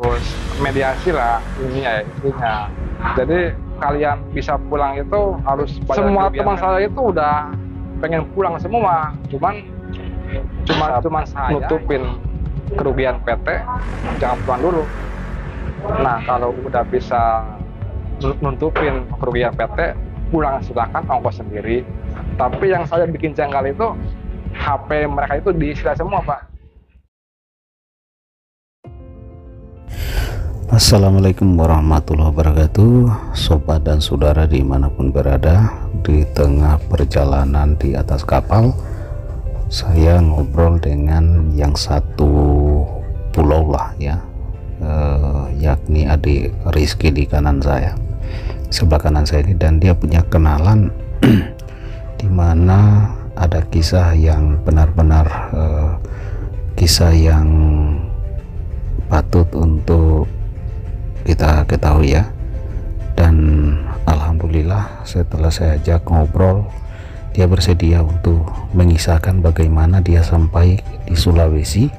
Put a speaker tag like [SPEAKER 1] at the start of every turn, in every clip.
[SPEAKER 1] harus mediasi lah ini ya intinya. Jadi kalian bisa pulang itu harus semua teman saya itu udah pengen pulang semua, cuman saya nutupin kerugian PT, jangan pulang dulu. Nah kalau udah bisa nutupin kerugian PT, pulang silakan, ongkos sendiri. Tapi yang saya bikin janggal itu HP mereka itu disita semua, Pak.
[SPEAKER 2] Assalamualaikum warahmatullahi wabarakatuh, sobat dan saudara dimanapun berada. Di tengah perjalanan di atas kapal, saya ngobrol dengan yang satu pulau lah ya, yakni adik Rizky di kanan saya, sebelah kanan saya ini, dan dia punya kenalan dimana ada kisah yang benar-benar kisah yang patut untuk kita ketahui ya. Dan alhamdulillah setelah saya ajak ngobrol, dia bersedia untuk mengisahkan bagaimana dia sampai di Sulawesi,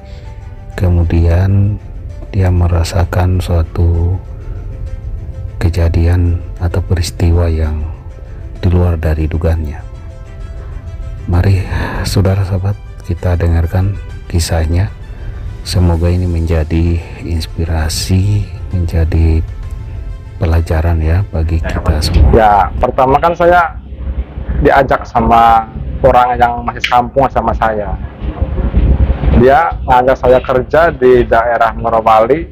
[SPEAKER 2] kemudian dia merasakan suatu kejadian atau peristiwa yang di luar dari dugaannya. Mari saudara sahabat, kita dengarkan kisahnya. Semoga ini menjadi inspirasi, menjadi pelajaran ya bagi kita semua.
[SPEAKER 1] Ya, pertama kan saya diajak sama orang yang masih kampung sama saya. Dia ngajak saya kerja di daerah Morowali.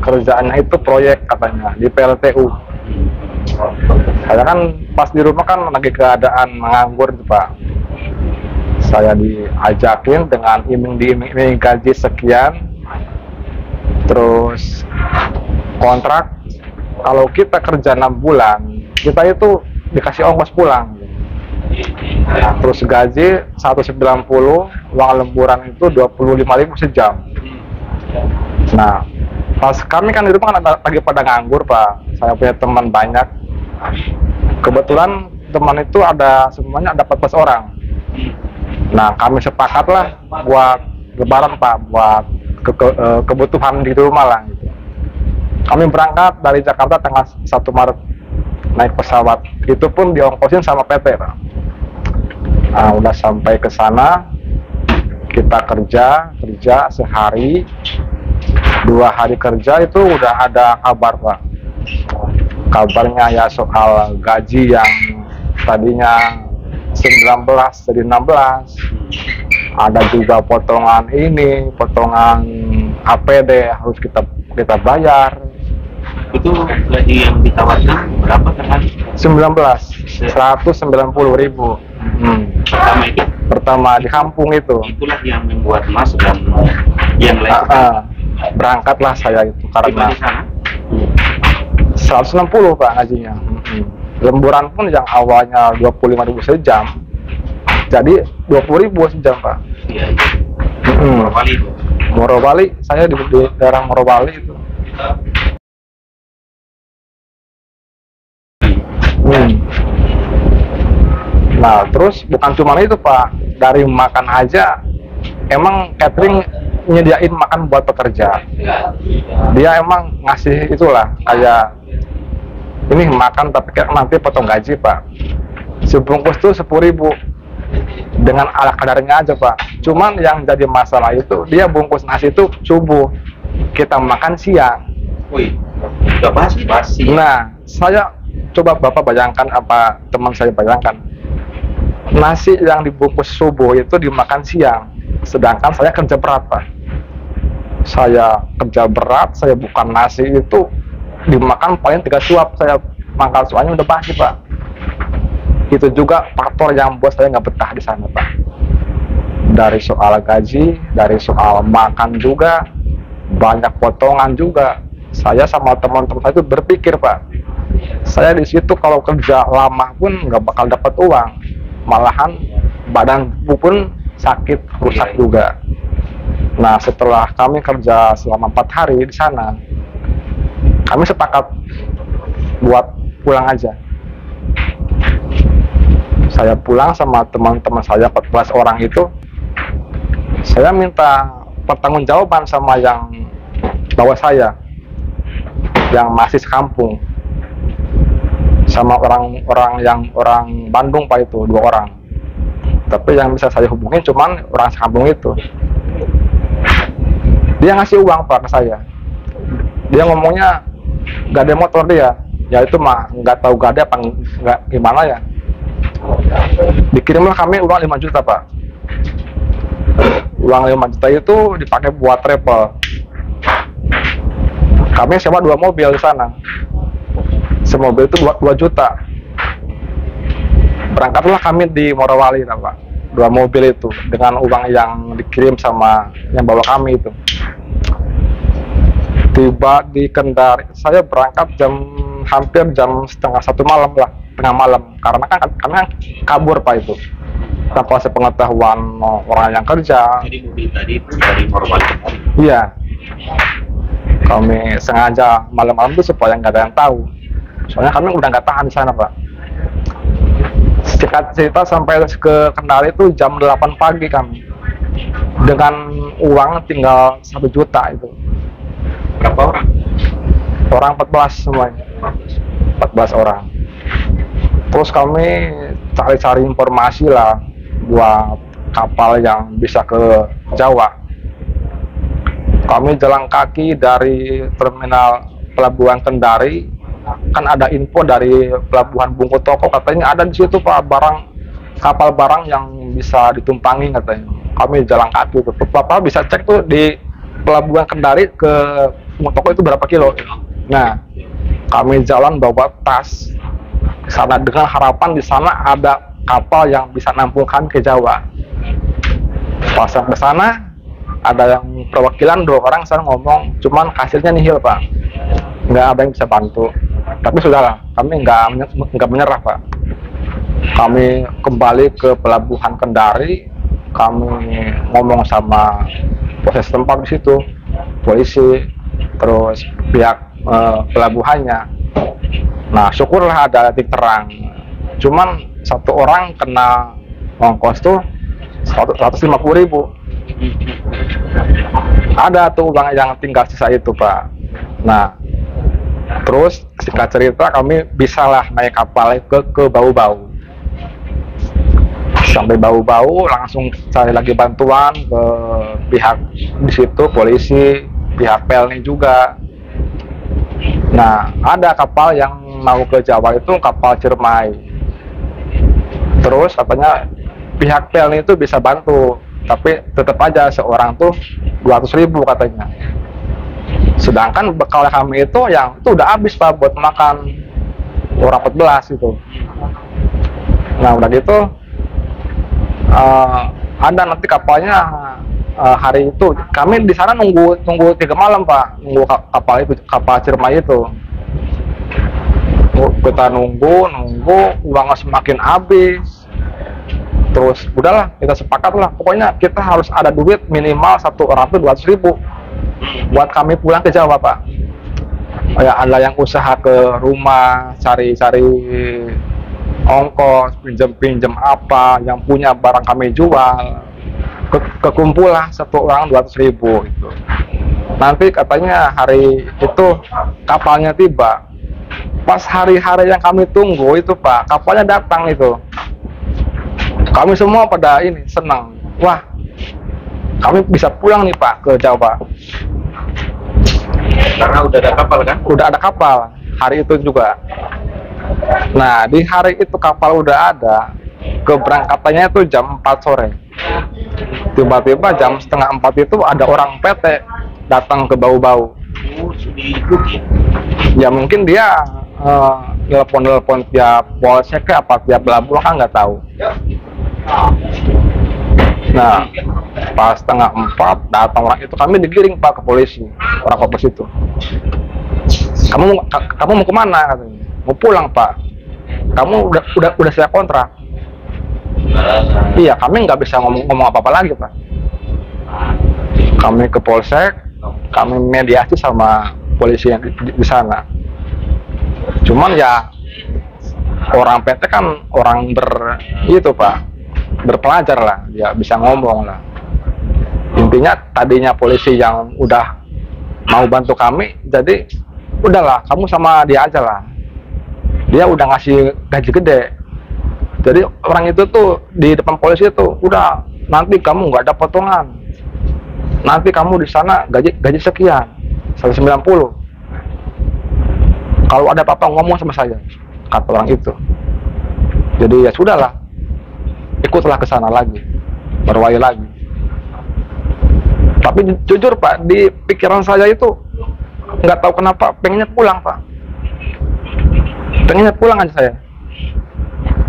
[SPEAKER 1] Kerjaannya itu proyek katanya di PLTU. Saya kan pas di rumah kan lagi keadaan menganggur tuh, Pak. Saya diajakin dengan iming gaji sekian, terus kontrak kalau kita kerja 6 bulan kita itu dikasih ongkos pulang. Nah, terus gaji 190, uang lemburan itu 25.000 sejam. Nah pas kami kan di rumah kan lagi pada nganggur, Pak. Saya punya teman banyak, kebetulan teman itu ada semuanya ada 14 orang. Nah kami sepakatlah buat lebaran, Pak, buat kebutuhan di rumah lah gitu. Kami berangkat dari Jakarta tanggal 1 Maret naik pesawat, itu pun diongkosin sama PT, Pak. Nah, udah sampai ke sana, kita kerja sehari, 2 hari kerja itu udah ada kabar, Pak. Kabarnya ya soal gaji yang tadinya 19 jadi 16, ada juga potongan APD harus kita bayar.
[SPEAKER 3] Itu gaji yang ditawarkan berapa per hari?
[SPEAKER 1] 190.000.
[SPEAKER 3] Pertama itu?
[SPEAKER 1] Pertama di kampung itu.
[SPEAKER 3] Itulah yang membuat Mas dan yang lain
[SPEAKER 1] berangkatlah saya itu karena
[SPEAKER 3] di sana?
[SPEAKER 1] 160, Pak, gajinya. Lemburan pun yang awalnya 25.000 sejam jadi 20.000 sejam, Pak.
[SPEAKER 3] Iya. Morowali itu.
[SPEAKER 1] Morowali, saya di daerah Morowali itu. Nah terus bukan cuma itu, Pak, dari makan aja emang catering nyediain makan buat pekerja. Dia emang ngasih itulah kayak ini makan tapi kayak nanti potong gaji, Pak. Sebungkus tuh 10.000 dengan ala kadarnya aja, Pak. Cuman yang jadi masalah itu dia bungkus nasi itu subuh, kita makan siang.
[SPEAKER 3] Wih, udah basi.
[SPEAKER 1] Nah saya coba Bapak bayangkan, apa teman saya bayangkan, nasi yang dibungkus subuh itu dimakan siang, sedangkan saya kerja berat, Pak. Saya kerja berat, saya buka nasi itu dimakan paling 3 suap, saya mangkal soalnya udah basi, Pak. Itu juga faktor yang buat saya nggak betah di sana, Pak. Dari soal gaji, dari soal makan juga, banyak potongan juga. Saya sama teman-teman saya itu berpikir, Pak, saya di situ kalau kerja lama pun nggak bakal dapat uang, malahan badan pun sakit, rusak juga. Nah setelah kami kerja selama 4 hari di sana, kami sepakat buat pulang aja. Saya pulang sama teman-teman saya 14 orang itu. Saya minta pertanggungjawaban sama yang bawa saya. yang masih sekampung, sama orang Bandung Pak, itu 2 orang. Tapi yang bisa saya hubungin cuman orang sekampung itu. Dia ngasih uang Pak ke saya. Dia ngomongnya gak ada motor dia. Ya itu mah nggak tahu gak ada apa nggak gimana ya. Dikirimlah kami uang 5 juta Pak. Uang 5 juta itu dipakai buat travel. Kami sewa 2 mobil di sana. Semobil itu 2 juta. Berangkatlah kami di Morowali Pak. 2 mobil itu dengan uang yang dikirim sama yang bawa kami itu. Tiba di Kendari, saya berangkat hampir jam setengah 1 malam lah, tengah malam, karena kan kami kabur Pak itu tanpa sepengetahuan orang yang kerja.
[SPEAKER 3] Jadi mobil tadi itu dari Morowali.
[SPEAKER 1] Iya, kami sengaja malam-malam itu supaya nggak ada yang tahu, soalnya kami udah nggak tahan di sana Pak. Singkat cerita sampai ke Kendari itu jam 8 pagi kami dengan uang tinggal 1 juta itu.
[SPEAKER 3] Berapa orang?
[SPEAKER 1] Orang 14 semuanya, 14 orang. Terus kami cari-cari informasi lah buat kapal yang bisa ke Jawa. Kami jalan kaki dari terminal pelabuhan Kendari, kan ada info dari pelabuhan Bungku Toko, katanya ada di situ Pak kapal barang yang bisa ditumpangi katanya. Kami jalan kaki tuh, Bapak bisa cek tuh di pelabuhan Kendari ke Bungku Toko itu berapa kilo. Nah, kami jalan bawa tas ke sana dengan harapan di sana ada kapal yang bisa nampung kami ke Jawa. Pas sampai sana ada yang perwakilan 2 orang sana ngomong, cuman hasilnya nihil Pak, nggak ada yang bisa bantu. Tapi sudahlah, kami nggak menyerah Pak. Kami kembali ke pelabuhan Kendari, kami ngomong sama proses tempat di situ, polisi, terus pihak pelabuhannya. Nah, syukurlah ada titik terang. Cuman 1 orang kena ongkos tuh 150.000. Ada tuh uang yang tinggal sisa itu Pak. Nah, terus singkat cerita kami bisalah naik kapal ke Bau-Bau. Sampai Bau-Bau langsung cari lagi bantuan ke pihak di situ, polisi, pihak Pelni juga. Nah, ada kapal yang mau ke Jawa itu kapal Ciremai. Terus katanya pihak Pelni itu bisa bantu, tapi tetap aja seorang tuh 200.000 katanya. Sedangkan bekal kami itu yang itu udah habis Pak buat makan orang 14 itu. Nah, udah gitu ada nanti kapalnya hari itu. Kami di sana nunggu 3 malam Pak, nunggu kapal Ciremai itu. Kita nunggu uangnya semakin habis. Terus udahlah, kita sepakat lah, pokoknya kita harus ada duit minimal 1 orang tuh 200.000 buat kami pulang ke Jawa Pak. Ya, ada yang usaha ke rumah cari-cari ongkos, pinjam apa, yang punya barang kami jual, kekumpul lah 1 orang 200.000 gitu. Nanti katanya hari itu kapalnya tiba. Pas hari-hari yang kami tunggu itu Pak, kapalnya datang itu. Kami semua pada ini senang. Wah, kami bisa pulang nih Pak ke Jawa.
[SPEAKER 3] Karena udah ada kapal kan?
[SPEAKER 1] Udah ada kapal hari itu juga. Nah, di hari itu kapal udah ada, keberangkatannya itu jam 4 sore. Tiba-tiba jam setengah 4 itu ada orang PT datang ke Bau-Bau. Ya mungkin dia telepon tiap polsek ke apa tiap pelabuhan kan nggak tahu. Nah, pas setengah 4 datang orang itu, kami digiring Pak ke polisi, orang kopes itu. Kamu mau kemana katanya? Mau pulang Pak. Kamu udah siap kontrak. Iya, kami nggak bisa ngomong apa-apa lagi Pak. Kami ke polsek, kami mediasi sama polisi yang di sana. Cuman ya orang PT kan orang itu Pak, berpelajar lah, dia bisa ngomong lah. Intinya tadinya polisi yang udah mau bantu kami, jadi udahlah kamu sama dia aja lah, dia udah ngasih gaji gede. Jadi orang itu tuh di depan polisi tuh, udah nanti kamu nggak ada potongan, nanti kamu di sana gaji sekian, 190. Kalau ada apa-apa ngomong sama saya, kata orang itu. Jadi ya sudahlah, ikutlah ke sana lagi, Morowali lagi. Tapi jujur Pak, di pikiran saya itu nggak tahu kenapa pengennya pulang Pak, pengennya pulang aja saya.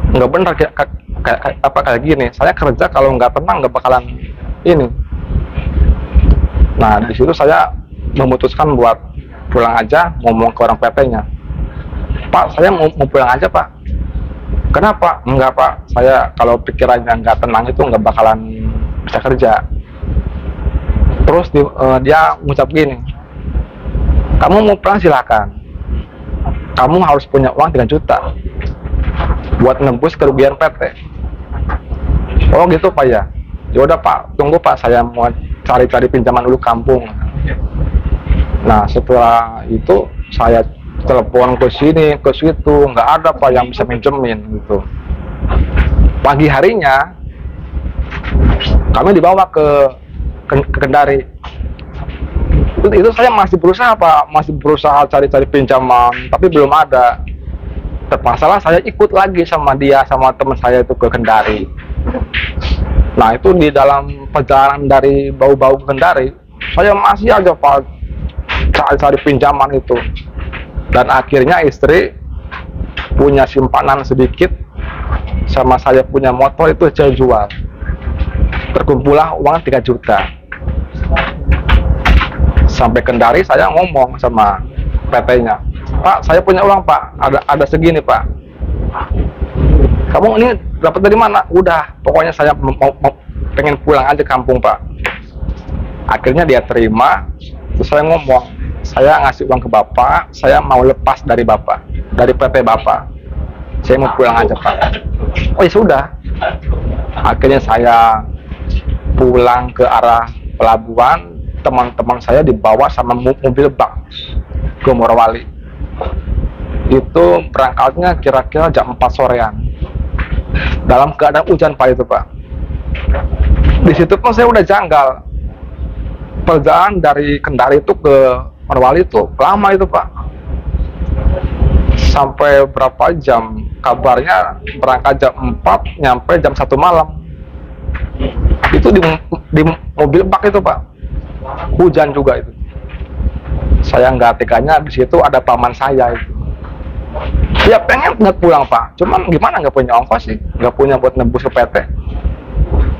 [SPEAKER 1] Nggak benar kayak gini. Saya kerja kalau nggak tenang nggak bakalan ini. Nah di situ saya memutuskan buat pulang aja, ngomong ke orang PT-nya. Pak, saya mau pulang aja Pak. Kenapa? Enggak Pak, saya kalau pikirannya nggak tenang itu nggak bakalan bisa kerja. Terus dia ngucap gini, kamu mau pulang silakan, kamu harus punya uang 3 juta buat nembus kerugian PT. Oh gitu Pak ya. Yaudah Pak, tunggu Pak, saya mau cari-cari pinjaman dulu kampung. Nah setelah itu saya telepon ke sini ke situ, nggak ada Pak yang bisa minjemin gitu. Pagi harinya kami dibawa ke Kendari. Itu saya masih berusaha Pak, masih berusaha cari-cari pinjaman, tapi belum ada. Terpaksalah saya ikut lagi sama dia, sama teman saya itu ke Kendari. Nah itu di dalam perjalanan dari Bau-Bau ke Kendari, saya masih aja Pak cari-cari pinjaman itu. Dan akhirnya istri punya simpanan sedikit, sama saya punya motor itu saya jual. Terkumpullah uang 3 juta. Sampai Kendari saya ngomong sama PT-nya, Pak, saya punya uang Pak, ada segini Pak. Kamu ini dapat dari mana? Udah, pokoknya saya pengen pulang aja kampung Pak. Akhirnya dia terima. Terus saya ngomong, saya ngasih uang ke Bapak, saya mau lepas dari Bapak, dari PT Bapak. Saya mau pulang aja Pak. Oh ya sudah. Akhirnya saya pulang ke arah pelabuhan. Teman-teman saya dibawa sama mobil bak ke Morowali. Itu berangkatnya kira-kira jam 4 sorean. Dalam keadaan hujan Pak itu Pak. Di situ pun saya udah janggal. Perjalanan dari Kendari itu ke Morowali itu lama itu Pak. Sampai berapa jam? Kabarnya berangkat jam 4, nyampe jam 1 malam. Itu di mobil bak itu Pak. Hujan juga itu. Saya nggak teganya, di situ ada paman saya itu. Ya pengen nggak pulang Pak, cuman gimana, nggak punya ongkos sih, nggak punya buat nembus ke PT.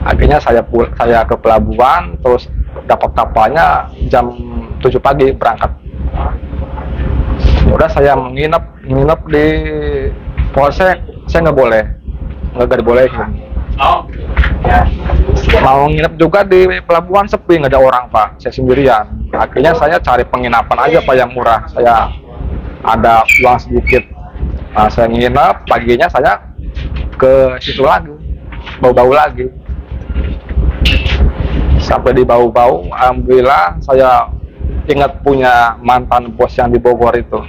[SPEAKER 1] Akhirnya saya ke pelabuhan, terus dapat kapalnya jam 7 pagi berangkat. Udah saya menginap di Polsek, saya nggak dibolehin. Mau nginep juga di pelabuhan sepi, nggak ada orang Pak, saya sendirian. Akhirnya saya cari penginapan aja Pak yang murah. Saya ada uang sedikit, nah, saya nginep. Paginya saya ke situ lagi, Bau-Bau lagi. Sampai di Bau-Bau, alhamdulillah saya ingat punya mantan bos yang di Bogor itu.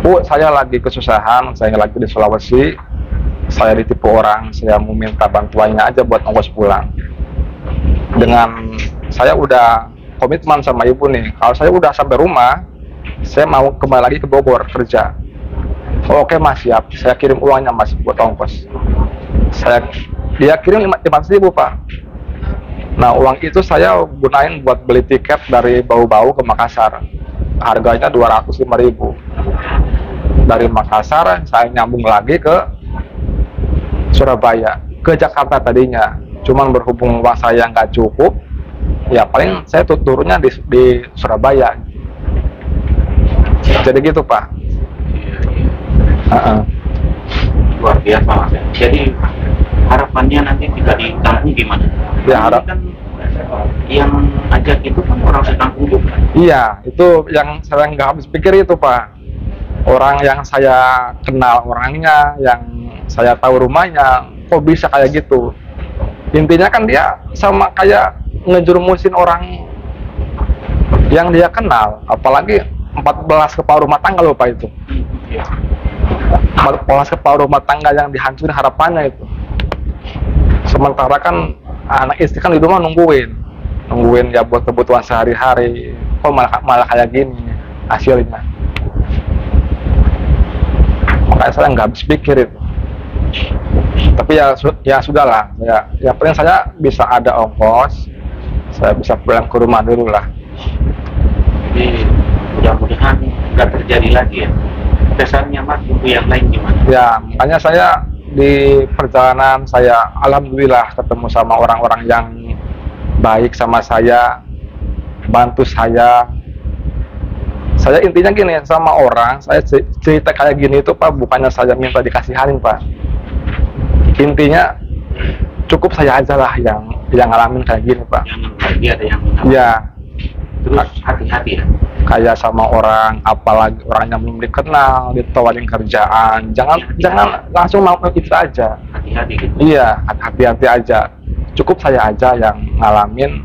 [SPEAKER 1] Bu, saya lagi kesusahan, saya lagi di Sulawesi, saya ditipu orang, saya mau minta bantuannya aja buat ongkos pulang. Dengan saya udah komitmen sama ibu nih, kalau saya udah sampai rumah, saya mau kembali lagi ke Bogor kerja. Oh, oke Mas, siap, saya kirim uangnya Mas buat ongkos. Dia kirim 500.000 Pak. Nah uang itu saya gunain buat beli tiket dari Bau-Bau ke Makassar. Harganya 205.000. Dari Makassar saya nyambung lagi ke Surabaya, ke Jakarta tadinya. Cuman berhubung uang saya nggak cukup, ya paling saya turunnya di Surabaya. Jadi gitu Pak.
[SPEAKER 3] Luar biasa Mas. Jadi harapannya nanti tidak ditangani gimana?
[SPEAKER 1] Ya harap
[SPEAKER 3] kan yang ajak itu kan orang sekampung juga.
[SPEAKER 1] Iya, itu yang saya nggak habis pikir itu Pak. Orang yang saya kenal orangnya, yang saya tahu rumahnya, kok bisa kayak gitu? Intinya kan dia sama kayak ngejerumusin orang yang dia kenal, apalagi 14 kepala rumah tangga loh Pak itu.
[SPEAKER 3] Iya.
[SPEAKER 1] 14 kepala rumah tangga yang dihancurin harapannya itu. Sementara kan anak istri kan di rumah nungguin ya buat kebutuhan sehari-hari. Kok malah kayak gini hasilnya. Makanya saya nggak habis pikir itu. Tapi ya sudahlah, ya paling saya bisa ada ongkos, saya bisa pulang ke rumah dulu lah.
[SPEAKER 3] Jadi mudah-mudahan nggak terjadi lagi ya. Kesannya Mas untuk yang lain gimana?
[SPEAKER 1] Ya makanya saya di perjalanan saya alhamdulillah ketemu sama orang-orang yang baik sama saya, bantu saya. Saya intinya gini sama orang, saya cerita kayak gini itu Pak, bukannya saya minta dikasihanin Pak. Intinya cukup saya aja lah yang ngalamin kayak gini Pak.
[SPEAKER 3] Jangan lagi ada yang mengalami.
[SPEAKER 1] Ya,
[SPEAKER 3] Terus hati-hati ya.
[SPEAKER 1] kayak sama orang, apalagi orang yang belum dikenal, ditawarin kerjaan, jangan langsung mau itu aja.
[SPEAKER 3] Hati-hati gitu.
[SPEAKER 1] Iya, hati-hati aja. Cukup saya aja yang ngalamin.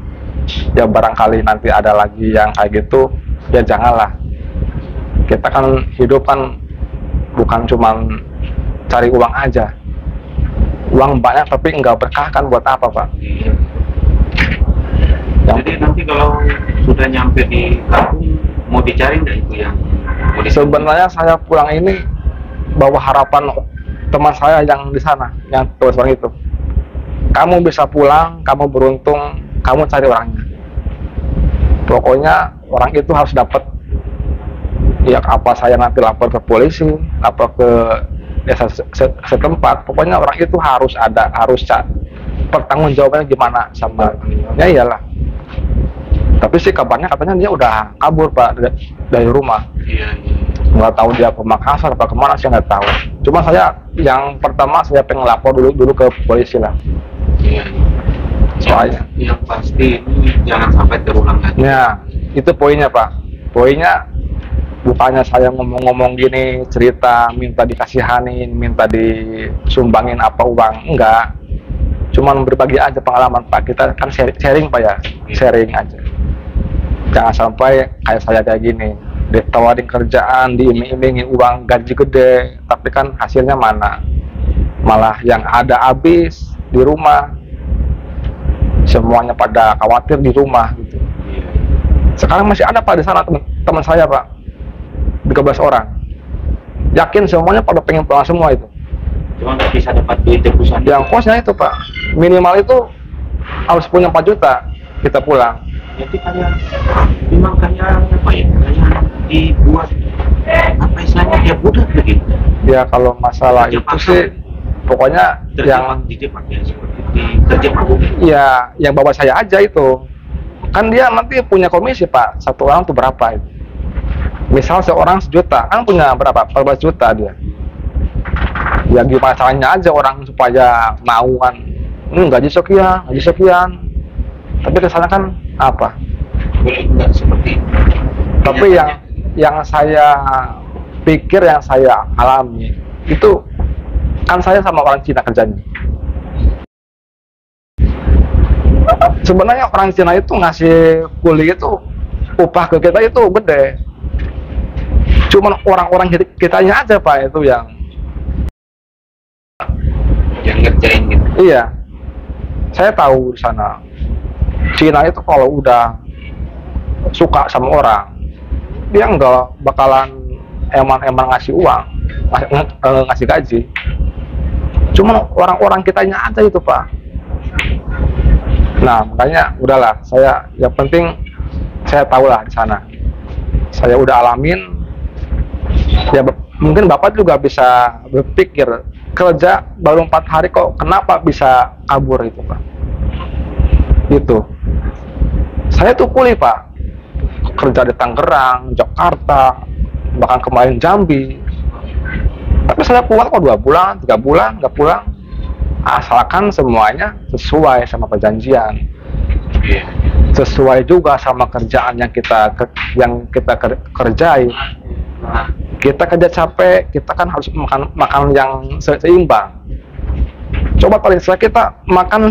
[SPEAKER 1] Ya barangkali nanti ada lagi yang kayak gitu, ya janganlah. Kita kan hidup kan bukan cuman cari uang aja. Uang banyak tapi nggak berkah kan buat apa Pak?
[SPEAKER 3] Iya.
[SPEAKER 1] Yang
[SPEAKER 3] Jadi nanti kalau sudah nyampe di kampung mau dicari nggak itu yang mau dicari?
[SPEAKER 1] sebenarnya saya pulang ini bawa harapan teman saya yang di sana, yang tulis orang itu. Kamu bisa pulang, kamu beruntung, kamu cari orangnya. Pokoknya orang itu harus dapat. Ya apa saya nanti lapor ke polisi, lapor ke desa setempat. Pokoknya orang itu harus ada, harus pertanggungjawabannya gimana sama. Ya iyalah. Tapi sih kabarnya katanya dia udah kabur Pak dari rumah.
[SPEAKER 3] Iya.
[SPEAKER 1] Nggak tahu dia ke Makassar apa kemana, saya nggak tahu. Cuma saya yang pertama saya pengen lapor dulu ke polisi lah.
[SPEAKER 3] Iya.
[SPEAKER 1] Soalnya
[SPEAKER 3] Yang pasti ini jangan sampai terulang lagi.
[SPEAKER 1] ya itu poinnya Pak. Poinnya bukannya saya ngomong-ngomong gini, cerita minta dikasihanin, minta disumbangin apa uang, enggak. Cuman berbagi aja pengalaman Pak. Kita kan sharing Pak ya, sharing aja. Jangan sampai kayak saya kayak gini, ditawarin kerjaan, diiming-imingin uang gaji gede, tapi kan hasilnya mana? Malah yang ada habis di rumah, semuanya pada khawatir di rumah gitu. Sekarang masih ada Pak di sana teman saya Pak, 13 orang. Yakin semuanya pada pengen pulang semua itu.
[SPEAKER 3] Cuma nggak bisa dapat duit tebusan.
[SPEAKER 1] Yang kosnya itu Pak, minimal itu harus punya 4 juta kita pulang.
[SPEAKER 3] Jadi kayak memang kayak apa ya? Kayak dibuat apa istilahnya dia budak begitu.
[SPEAKER 1] Ya kalau masalah itu sih, pokoknya yang
[SPEAKER 3] dijebak ya seperti terjebak.
[SPEAKER 1] ya yang bawa saya aja itu. Kan dia nanti punya komisi Pak, satu orang tuh berapa itu. Misal seorang 1 juta, kan punya berapa? 14 juta dia. Ya gimana caranya aja orang supaya mau kan, gaji sekian. Tapi kesana kan apa?
[SPEAKER 3] Boleh enggak seperti itu.
[SPEAKER 1] Tapi yang saya pikir, yang saya alami itu kan saya sama orang Cina kerjanya. Sebenarnya orang Cina itu ngasih kuli itu, upah ke kita itu gede. Cuman orang-orang kitanya aja Pak itu yang
[SPEAKER 3] ngerjain gitu.
[SPEAKER 1] iya. Saya tahu di sana Cina itu kalau udah suka sama orang, dia nggak bakalan emang ngasih uang, ngasih gaji. Cuman orang-orang kitanya aja itu Pak. Nah makanya udahlah, saya yang penting saya tahu lah di sana. Saya udah alamin. Ya mungkin Bapak juga bisa berpikir, kerja baru 4 hari kok kenapa bisa kabur itu Pak. Gitu. Saya tuh kuli Pak, kerja di Tangerang, Jakarta, bahkan kemarin Jambi. Tapi saya pulang kok 2 bulan, 3 bulan nggak pulang. Asalkan semuanya sesuai sama perjanjian, sesuai juga sama kerjaan yang kita kerjain. Kita kerja capek, kita kan harus makan yang seimbang. Coba paling sekali kita makan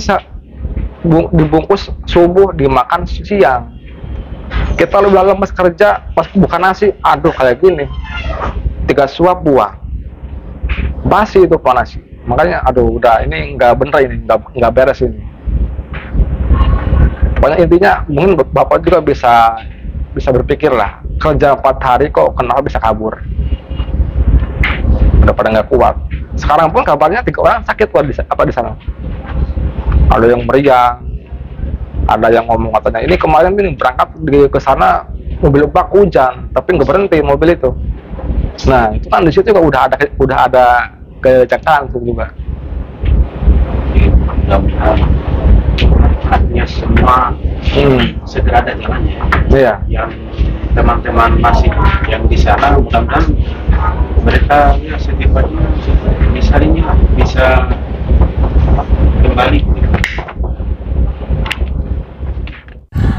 [SPEAKER 1] dibungkus subuh, dimakan siang. Kita udah lemes kerja, pas buka nasi, aduh kayak gini, 3 suap buah, basi itu Pak nasi. Makanya aduh udah ini nggak bener, ini nggak beres ini. Pokoknya intinya mungkin bapak juga bisa berpikir lah, kerja 4 hari kok kenapa bisa kabur, udah pada nggak kuat. Sekarang pun kabarnya 3 orang sakit Pak di sana. Ada yang meriang, ada yang ngomong katanya ini kemarin ini berangkat ke sana mobil bak hujan tapi nggak berhenti mobil itu. Nah itu kan di situ juga udah ada kecelakaan tuh juga.
[SPEAKER 3] Mudah-mudahan artinya semua segera ada jalannya.
[SPEAKER 1] Iya.
[SPEAKER 3] Yang teman-teman masih yang di sana, mudah-mudahan mereka ya setidaknya bisa kembali.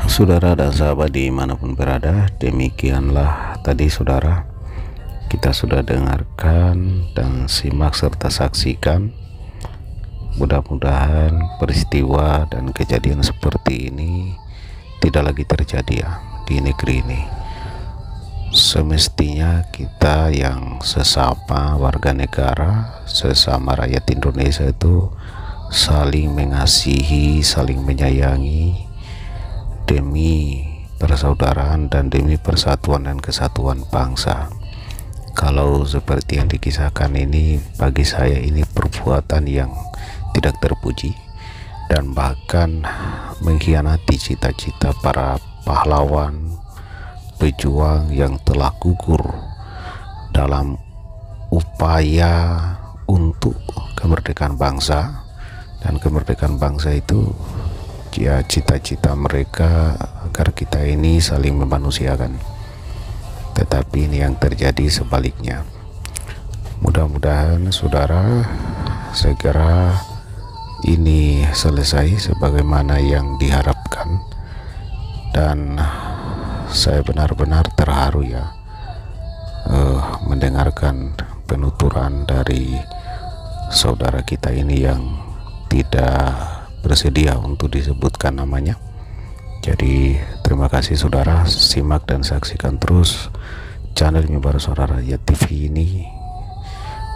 [SPEAKER 2] Saudara dan sahabat dimanapun berada, demikianlah tadi saudara kita sudah dengarkan dan simak serta saksikan. Mudah-mudahan peristiwa dan kejadian seperti ini tidak lagi terjadi ya di negeri ini. Semestinya kita yang sesama warga negara, sesama rakyat Indonesia itu saling mengasihi, saling menyayangi demi persaudaraan dan demi persatuan dan kesatuan bangsa. Kalau seperti yang dikisahkan ini, bagi saya ini perbuatan yang tidak terpuji dan bahkan mengkhianati cita-cita para pahlawan pejuang yang telah gugur dalam upaya untuk kemerdekaan bangsa. Dan kemerdekaan bangsa itu ya cita-cita mereka agar kita ini saling memanusiakan, tetapi ini yang terjadi sebaliknya. Mudah-mudahan saudara segera ini selesai sebagaimana yang diharapkan, dan saya benar-benar terharu ya mendengarkan penuturan dari saudara kita ini yang tidak bersedia untuk disebutkan namanya. Jadi terima kasih saudara, simak dan saksikan terus channel Mimbar Suara Rakyat TV ini,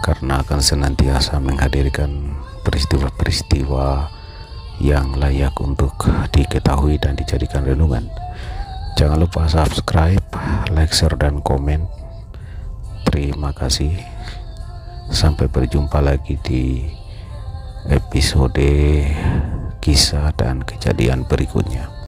[SPEAKER 2] karena akan senantiasa menghadirkan peristiwa-peristiwa yang layak untuk diketahui dan dijadikan renungan. Jangan lupa subscribe, like, share, dan komen. Terima kasih. Sampai berjumpa lagi di episode kisah dan kejadian berikutnya.